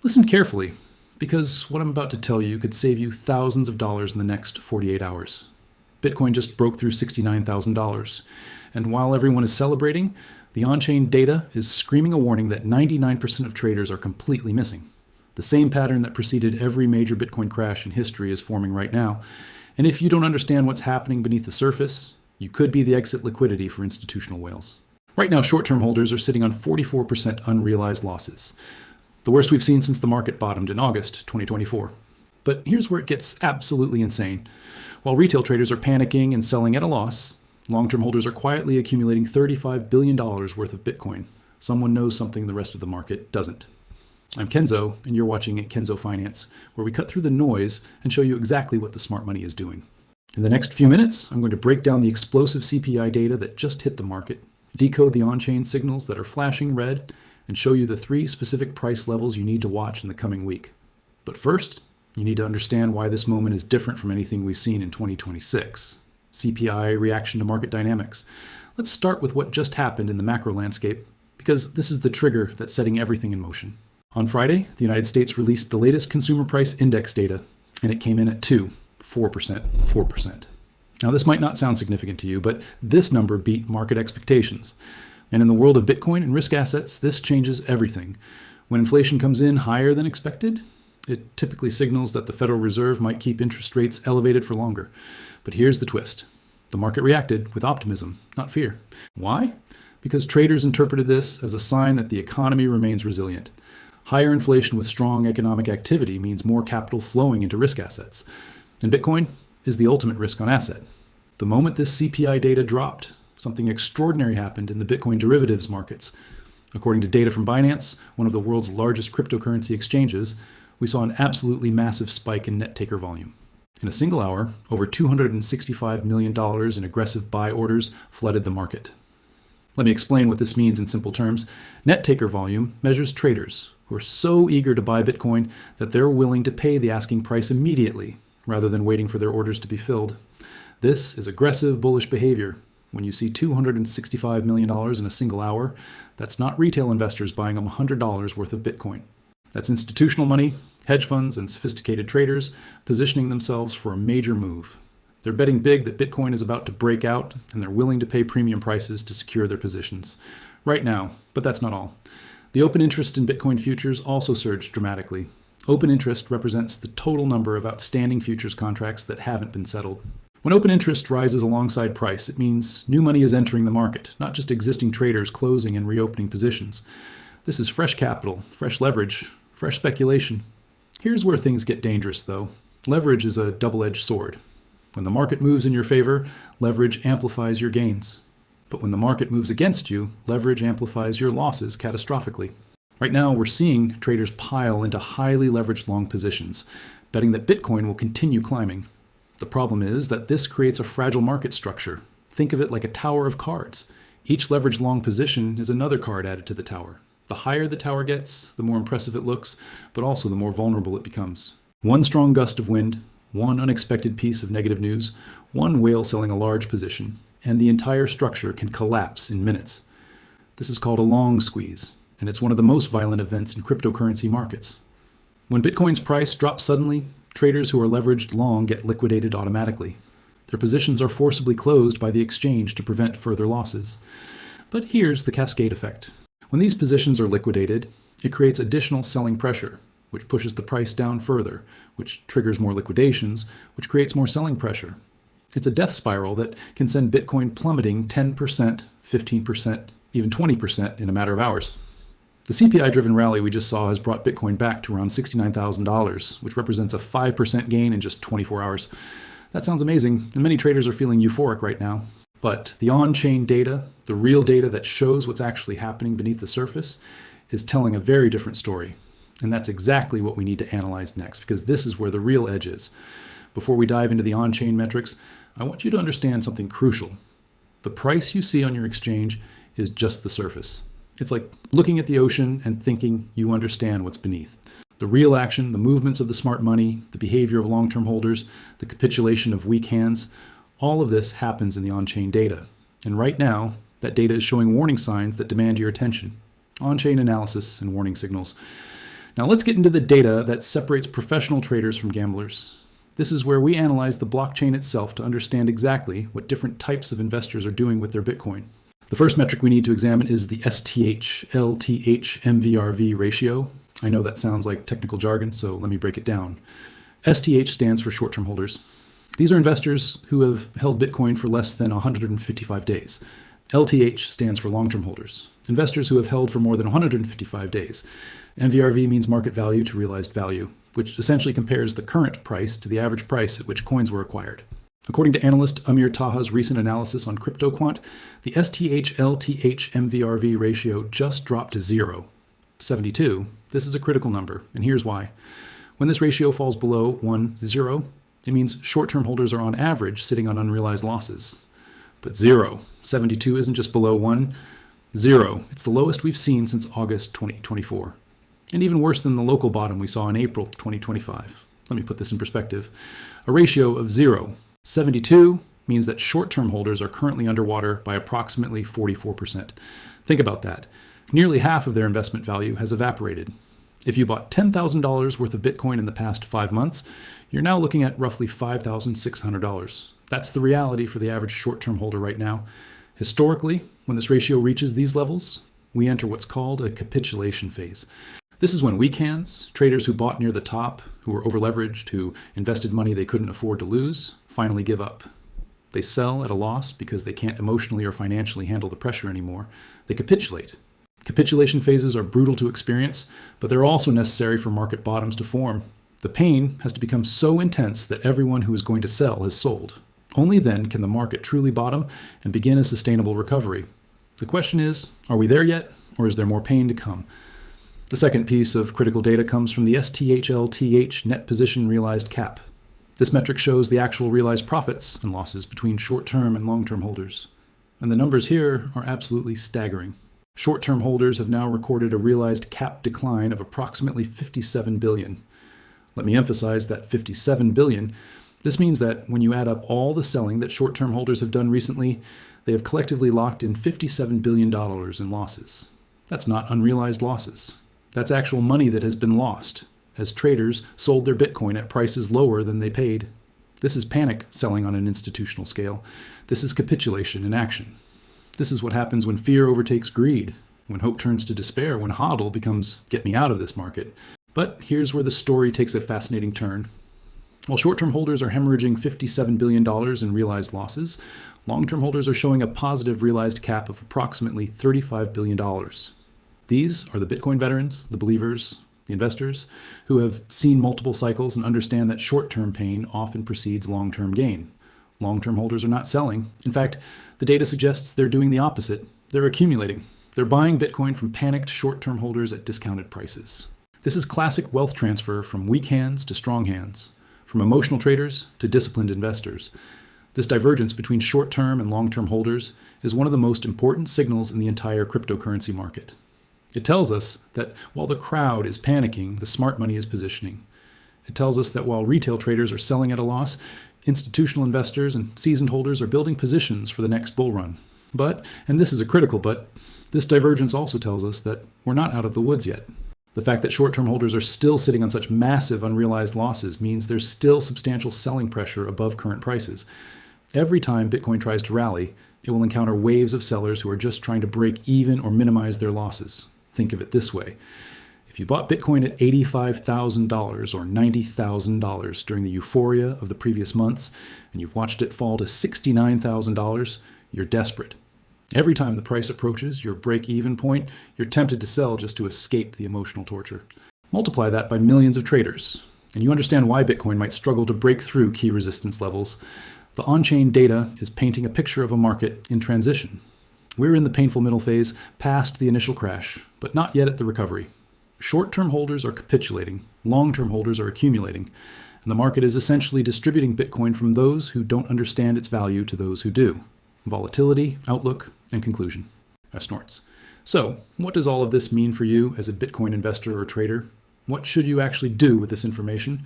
Listen carefully, because what I'm about to tell you could save you thousands of dollars in the next 48 hours. Bitcoin just broke through $69,000. And while everyone is celebrating, the on-chain data is screaming a warning that 99% of traders are completely missing. The same pattern that preceded every major Bitcoin crash in history is forming right now. And if you don't understand what's happening beneath the surface, you could be the exit liquidity for institutional whales. Right now, short-term holders are sitting on 44% unrealized losses, the worst we've seen since the market bottomed in August 2024. But here's where it gets absolutely insane. While retail traders are panicking and selling at a loss, long-term holders are quietly accumulating $35 billion worth of Bitcoin. Someone knows something the rest of the market doesn't. I'm Kenzo, and you're watching at Kenzo Finance, where we cut through the noise and show you exactly what the smart money is doing. In the next few minutes, I'm going to break down the explosive CPI data that just hit the market, decode the on-chain signals that are flashing red, and show you the 3 specific price levels you need to watch in the coming week. But first, you need to understand why this moment is different from anything we've seen in 2026. CPI reaction to market dynamics. Let's start with what just happened in the macro landscape, because this is the trigger that's setting everything in motion. On Friday, the United States released the latest consumer price index data, and it came in at 4%. Now, this might not sound significant to you, but this number beat market expectations. And in the world of Bitcoin and risk assets, this changes everything. When inflation comes in higher than expected, it typically signals that the Federal Reserve might keep interest rates elevated for longer. But here's the twist. The market reacted with optimism, not fear. Why? Because traders interpreted this as a sign that the economy remains resilient. Higher inflation with strong economic activity means more capital flowing into risk assets. And Bitcoin is the ultimate risk on asset. The moment this CPI data dropped, something extraordinary happened in the Bitcoin derivatives markets. According to data from Binance, one of the world's largest cryptocurrency exchanges, we saw an absolutely massive spike in net taker volume. In a single hour, over $265 million in aggressive buy orders flooded the market. Let me explain what this means in simple terms. Net taker volume measures traders who are so eager to buy Bitcoin that they're willing to pay the asking price immediately, rather than waiting for their orders to be filled. This is aggressive bullish behavior. When you see $265 million in a single hour, that's not retail investors buying $100 worth of Bitcoin. That's institutional money, hedge funds, and sophisticated traders positioning themselves for a major move. They're betting big that Bitcoin is about to break out, and they're willing to pay premium prices to secure their positions. Right now, but that's not all. The open interest in Bitcoin futures also surged dramatically. Open interest represents the total number of outstanding futures contracts that haven't been settled. When open interest rises alongside price, it means new money is entering the market, not just existing traders closing and reopening positions. This is fresh capital, fresh leverage, fresh speculation. Here's where things get dangerous, though. Leverage is a double-edged sword. When the market moves in your favor, leverage amplifies your gains. But when the market moves against you, leverage amplifies your losses catastrophically. Right now, we're seeing traders pile into highly leveraged long positions, betting that Bitcoin will continue climbing. The problem is that this creates a fragile market structure. Think of it like a tower of cards. Each leveraged long position is another card added to the tower. The higher the tower gets, the more impressive it looks, but also the more vulnerable it becomes. One strong gust of wind, one unexpected piece of negative news, one whale selling a large position, and the entire structure can collapse in minutes. This is called a long squeeze, and it's one of the most violent events in cryptocurrency markets. When Bitcoin's price drops suddenly, traders who are leveraged long get liquidated automatically. Their positions are forcibly closed by the exchange to prevent further losses. But here's the cascade effect. When these positions are liquidated, it creates additional selling pressure, which pushes the price down further, which triggers more liquidations, which creates more selling pressure. It's a death spiral that can send Bitcoin plummeting 10%, 15%, even 20% in a matter of hours. The CPI-driven rally we just saw has brought Bitcoin back to around $69,000, which represents a 5% gain in just 24 hours. That sounds amazing, and many traders are feeling euphoric right now. But the on-chain data, the real data that shows what's actually happening beneath the surface, is telling a very different story. And that's exactly what we need to analyze next, because this is where the real edge is. Before we dive into the on-chain metrics, I want you to understand something crucial. The price you see on your exchange is just the surface. It's like looking at the ocean and thinking you understand what's beneath. The real action, the movements of the smart money, the behavior of long-term holders, the capitulation of weak hands, all of this happens in the on-chain data. And right now, that data is showing warning signs that demand your attention. On-chain analysis and warning signals. Now let's get into the data that separates professional traders from gamblers. This is where we analyze the blockchain itself to understand exactly what different types of investors are doing with their Bitcoin. The first metric we need to examine is the STH-LTH MVRV ratio. I know that sounds like technical jargon, so let me break it down. STH stands for short-term holders. These are investors who have held Bitcoin for less than 155 days. LTH stands for long-term holders, investors who have held for more than 155 days. MVRV means market value to realized value, which essentially compares the current price to the average price at which coins were acquired. According to analyst Amir Taha's recent analysis on CryptoQuant, the STH-LTH MVRV ratio just dropped to 0. 72. This is a critical number, and here's why. When this ratio falls below 1, 0, it means short-term holders are on average sitting on unrealized losses. But 0. 72 isn't just below 1. 0. It's the lowest we've seen since August 2024. And even worse than the local bottom we saw in April 2025. Let me put this in perspective. A ratio of 0. 72 means that short-term holders are currently underwater by approximately 44%. Think about that. Nearly half of their investment value has evaporated. If you bought $10,000 worth of Bitcoin in the past 5 months, you're now looking at roughly $5,600. That's the reality for the average short-term holder right now. Historically, when this ratio reaches these levels, we enter what's called a capitulation phase. This is when weak hands, traders who bought near the top, who were overleveraged, who invested money they couldn't afford to lose, finally give up. They sell at a loss because they can't emotionally or financially handle the pressure anymore. They capitulate. Capitulation phases are brutal to experience, but they're also necessary for market bottoms to form. The pain has to become so intense that everyone who is going to sell has sold. Only then can the market truly bottom and begin a sustainable recovery. The question is, are we there yet, or is there more pain to come? The second piece of critical data comes from the STH-LTH net position realized cap. This metric shows the actual realized profits and losses between short-term and long-term holders. And the numbers here are absolutely staggering. Short-term holders have now recorded a realized cap decline of approximately $57 billion. Let me emphasize that $57 billion. This means that when you add up all the selling that short-term holders have done recently, they have collectively locked in $57 billion in losses. That's not unrealized losses. That's actual money that has been lost, as traders sold their Bitcoin at prices lower than they paid. This is panic selling on an institutional scale. This is capitulation in action. This is what happens when fear overtakes greed, when hope turns to despair, when hodl becomes get me out of this market. But here's where the story takes a fascinating turn. While short-term holders are hemorrhaging $57 billion in realized losses, long-term holders are showing a positive realized cap of approximately $35 billion. These are the Bitcoin veterans, the believers, the investors, who have seen multiple cycles and understand that short-term pain often precedes long-term gain. Long-term holders are not selling. In fact, the data suggests they're doing the opposite. They're accumulating. They're buying Bitcoin from panicked short-term holders at discounted prices. This is classic wealth transfer from weak hands to strong hands, from emotional traders to disciplined investors. This divergence between short-term and long-term holders is one of the most important signals in the entire cryptocurrency market. It tells us that while the crowd is panicking, the smart money is positioning. It tells us that while retail traders are selling at a loss, institutional investors and seasoned holders are building positions for the next bull run. But, and this is a critical but, this divergence also tells us that we're not out of the woods yet. The fact that short-term holders are still sitting on such massive unrealized losses means there's still substantial selling pressure above current prices. Every time Bitcoin tries to rally, it will encounter waves of sellers who are just trying to break even or minimize their losses. Think of it this way. If you bought Bitcoin at $85,000 or $90,000 during the euphoria of the previous months, and you've watched it fall to $69,000, you're desperate. Every time the price approaches your break-even point, you're tempted to sell just to escape the emotional torture. Multiply that by millions of traders, and you understand why Bitcoin might struggle to break through key resistance levels. The on-chain data is painting a picture of a market in transition. We're in the painful middle phase, past the initial crash, but not yet at the recovery. Short-term holders are capitulating, long-term holders are accumulating, and the market is essentially distributing Bitcoin from those who don't understand its value to those who do. Volatility, outlook, and conclusion. Snorts. So, what does all of this mean for you as a Bitcoin investor or trader? What should you actually do with this information?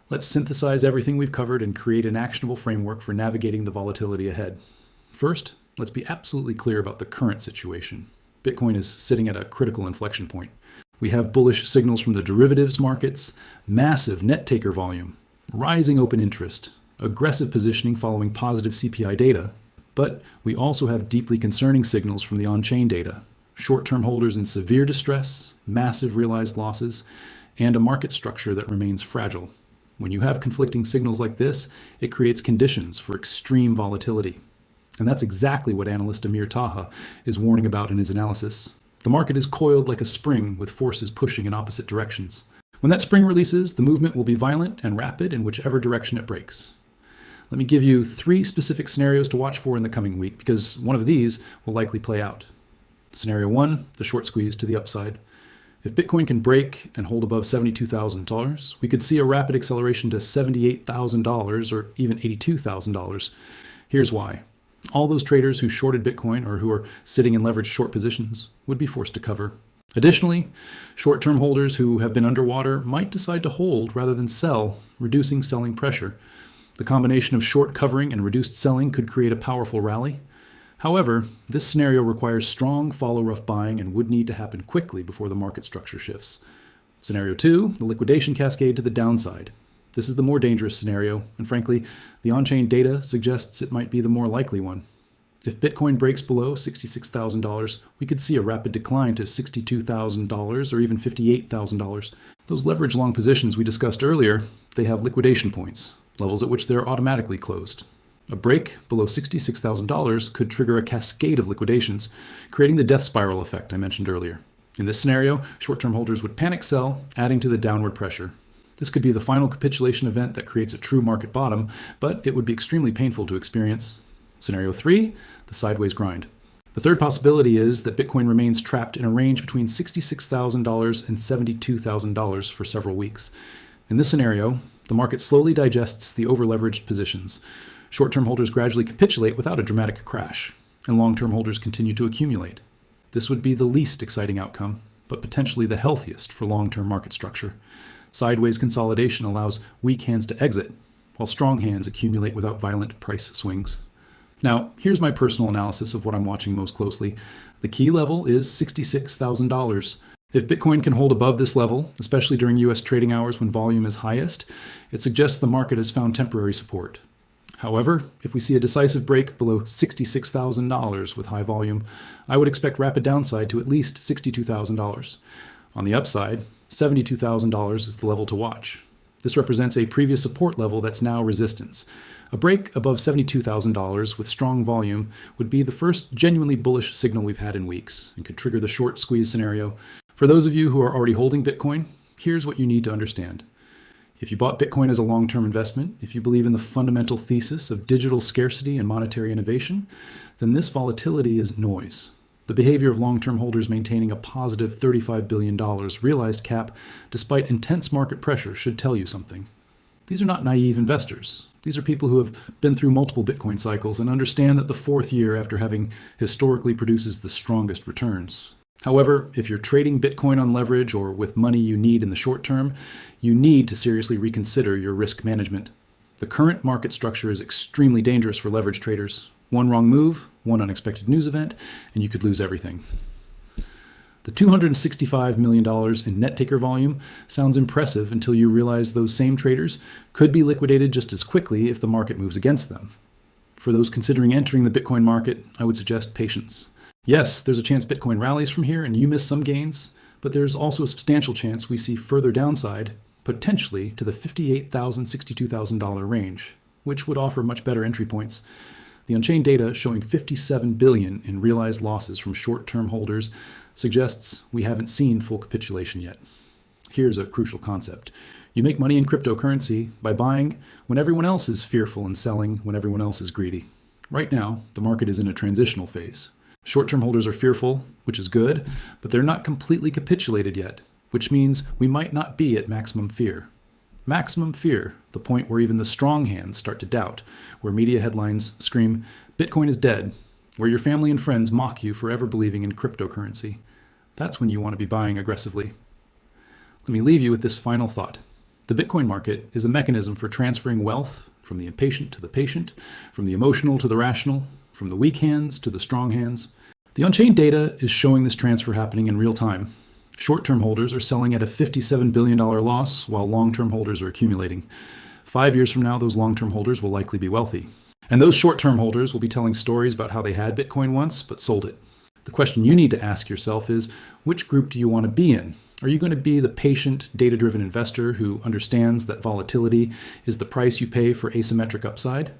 Let's synthesize everything we've covered and create an actionable framework for navigating the volatility ahead. First, let's be absolutely clear about the current situation. Bitcoin is sitting at a critical inflection point. We have bullish signals from the derivatives markets, massive net taker volume, rising open interest, aggressive positioning following positive CPI data, but we also have deeply concerning signals from the on-chain data, short-term holders in severe distress, massive realized losses, and a market structure that remains fragile. When you have conflicting signals like this, it creates conditions for extreme volatility. And that's exactly what analyst Amir Taha is warning about in his analysis. The market is coiled like a spring with forces pushing in opposite directions. When that spring releases, the movement will be violent and rapid in whichever direction it breaks. Let me give you 3 specific scenarios to watch for in the coming week, because one of these will likely play out. Scenario 1, the short squeeze to the upside. If Bitcoin can break and hold above $72,000, we could see a rapid acceleration to $78,000 or even $82,000. Here's why. All those traders who shorted Bitcoin or who are sitting in leveraged short positions would be forced to cover. Additionally, short-term holders who have been underwater might decide to hold rather than sell, reducing selling pressure. The combination of short covering and reduced selling could create a powerful rally. However, this scenario requires strong follow-rough buying and would need to happen quickly before the market structure shifts. Scenario 2, the liquidation cascade to the downside. This is the more dangerous scenario, and frankly, the on-chain data suggests it might be the more likely one. If Bitcoin breaks below $66,000, we could see a rapid decline to $62,000 or even $58,000. Those leverage long positions we discussed earlier, they have liquidation points, levels at which they're automatically closed. A break below $66,000 could trigger a cascade of liquidations, creating the death spiral effect I mentioned earlier. In this scenario, short-term holders would panic sell, adding to the downward pressure. This could be the final capitulation event that creates a true market bottom, but it would be extremely painful to experience. Scenario 3, the sideways grind. The third possibility is that Bitcoin remains trapped in a range between $66,000 and $72,000 for several weeks. In this scenario, the market slowly digests the over-leveraged positions. Short-term holders gradually capitulate without a dramatic crash, and long-term holders continue to accumulate. This would be the least exciting outcome, but potentially the healthiest for long-term market structure. Sideways consolidation allows weak hands to exit, while strong hands accumulate without violent price swings. Now, here's my personal analysis of what I'm watching most closely. The key level is $66,000. If Bitcoin can hold above this level, especially during US trading hours when volume is highest, it suggests the market has found temporary support. However, if we see a decisive break below $66,000 with high volume, I would expect rapid downside to at least $62,000. On the upside, $72,000 is the level to watch. This represents a previous support level that's now resistance. A break above $72,000 with strong volume would be the first genuinely bullish signal we've had in weeks and could trigger the short squeeze scenario. For those of you who are already holding Bitcoin, here's what you need to understand. If you bought Bitcoin as a long-term investment, if you believe in the fundamental thesis of digital scarcity and monetary innovation, then this volatility is noise. The behavior of long-term holders maintaining a positive $35 billion realized cap despite intense market pressure should tell you something. These are not naive investors. These are people who have been through multiple Bitcoin cycles and understand that the fourth year after having historically produces the strongest returns. However, if you're trading Bitcoin on leverage or with money you need in the short term, you need to seriously reconsider your risk management. The current market structure is extremely dangerous for leverage traders. One wrong move, one unexpected news event, and you could lose everything. The $265 million in net taker volume sounds impressive until you realize those same traders could be liquidated just as quickly if the market moves against them. For those considering entering the Bitcoin market, I would suggest patience. Yes, there's a chance Bitcoin rallies from here and you miss some gains, but there's also a substantial chance we see further downside, potentially to the $58,000, $62,000 range, which would offer much better entry points. The on-chain data showing $57 billion in realized losses from short-term holders suggests we haven't seen full capitulation yet. Here's a crucial concept. You make money in cryptocurrency by buying when everyone else is fearful and selling when everyone else is greedy. Right now, the market is in a transitional phase. Short-term holders are fearful, which is good, but they're not completely capitulated yet, which means we might not be at maximum fear. Maximum fear, the point where even the strong hands start to doubt, where media headlines scream, "Bitcoin is dead," where your family and friends mock you for ever believing in cryptocurrency. That's when you want to be buying aggressively. Let me leave you with this final thought. The Bitcoin market is a mechanism for transferring wealth from the impatient to the patient, from the emotional to the rational, from the weak hands to the strong hands. The on-chain data is showing this transfer happening in real time. Short-term holders are selling at a $57 billion loss, while long-term holders are accumulating. 5 years from now, those long-term holders will likely be wealthy. And those short-term holders will be telling stories about how they had Bitcoin once, but sold it. The question you need to ask yourself is, which group do you want to be in? Are you going to be the patient, data-driven investor who understands that volatility is the price you pay for asymmetric upside?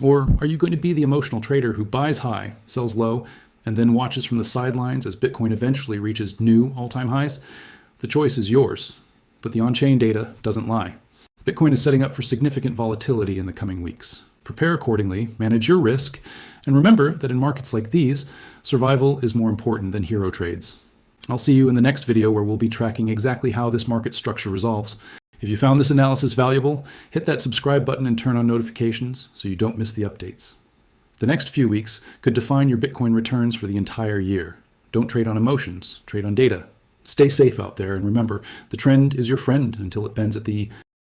Or are you going to be the emotional trader who buys high, sells low, and then watches from the sidelines as Bitcoin eventually reaches new all-time highs? The choice is yours, but the on-chain data doesn't lie. Bitcoin is setting up for significant volatility in the coming weeks. Prepare accordingly, manage your risk, and remember that in markets like these, survival is more important than hero trades. I'll see you in the next video where we'll be tracking exactly how this market structure resolves. If you found this analysis valuable, hit that subscribe button and turn on notifications so you don't miss the updates. The next few weeks could define your Bitcoin returns for the entire year. Don't trade on emotions, trade on data. Stay safe out there, and remember, the trend is your friend until it bends at the